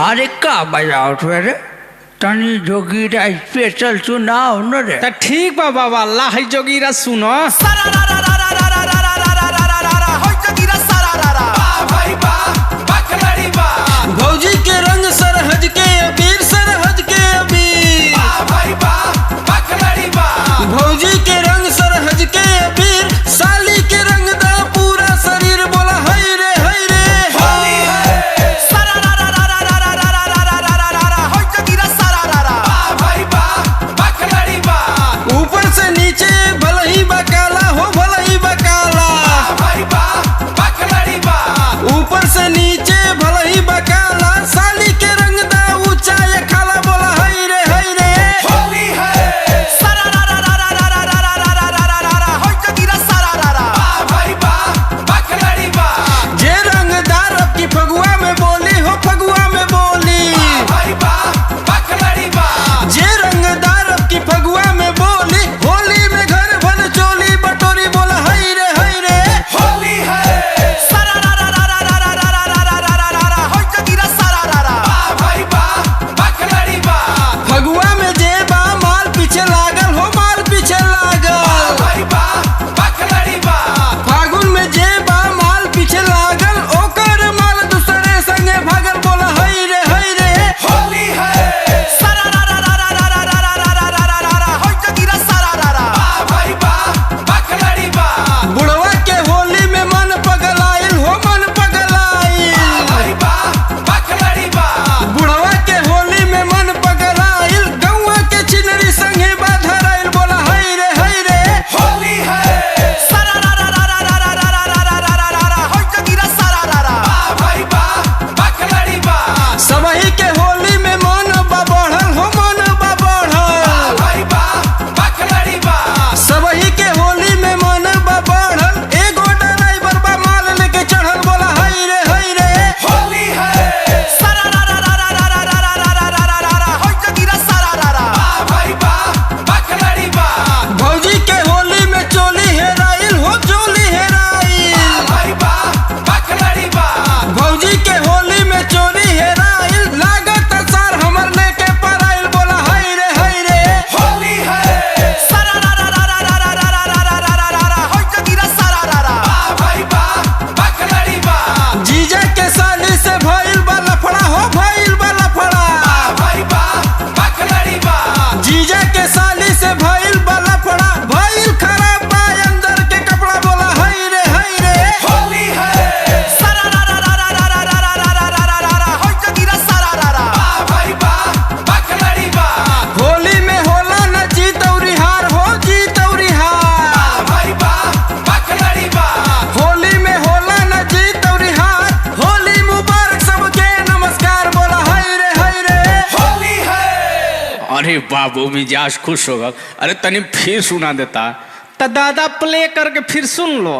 अरे का बजाओ रे तनी जोगीरा स्पेशल सुनाओ न रे। त ठीक बा बाबा ला है जोगीरा सुनो। भौजी के रंग सरहज के अबीर सरहज के अबीर भौजी के रंग सरहज के अबीर साली के रंग दा पूरा शरीर बोला हई रे हई रे। ऊपर से नीचे भले ही बकाला हो भले ही बकाला ऊपर से नीचे भले ही बकाला साली के रंग दा ऊंचा ये खाला बोला हई रे हई रे। जे रंगदार अब की फगुआ में बोली हो फगुआ में बोली जे रंगदार अब की फगुआ में बोली होली में घर भर चोली बटोरी बोला हई रे हई रे। फगुआ में जे बा माल पीछे लागल हो माल पीछे लागल फागुन में जे बा माल पीछे लागल ओकर माल दूसरे संगे भागल बोला हई रे हई रे। बुढ़वा के होली में मन पगलाइल हो मन पगलाइल बुढ़वा के होली में मन पगलाइल गौवा के चिनरी संगे बाधराइल बोला हई रे हई रे। सबही के होली में मन बा बढ़ल हो मन बा बढ़ल सबही के होली में मन बा बढ़ल एगो ड्राइवर बा माल लेके चढ़ल बोला हई रे हई रे। भौजी के होली में चोली हेराइल हो चोली हेराइल भौजी के होली में चोली हेराइल लागत सार हमर लेके पराइल बोला हई रे हई रे। जीजा के साली से भइल बा लफड़ा हो भइल बा लफड़ा जीजा के साली से भइल बा लफड़ा भइल खराब बा अंदर के कपड़ा बोला हई रे हई रे। होली में होला न जीत औरी हार हो जीत औरी हार होली में होला न जीत औरी हार होली मुबारक सबके नमस्कार बोला हई रे हई रे। अरे बाबू मिजाज खुश होगा। अरे तनी फिर सुना देता। त दादा प्ले करके फिर सुन लो।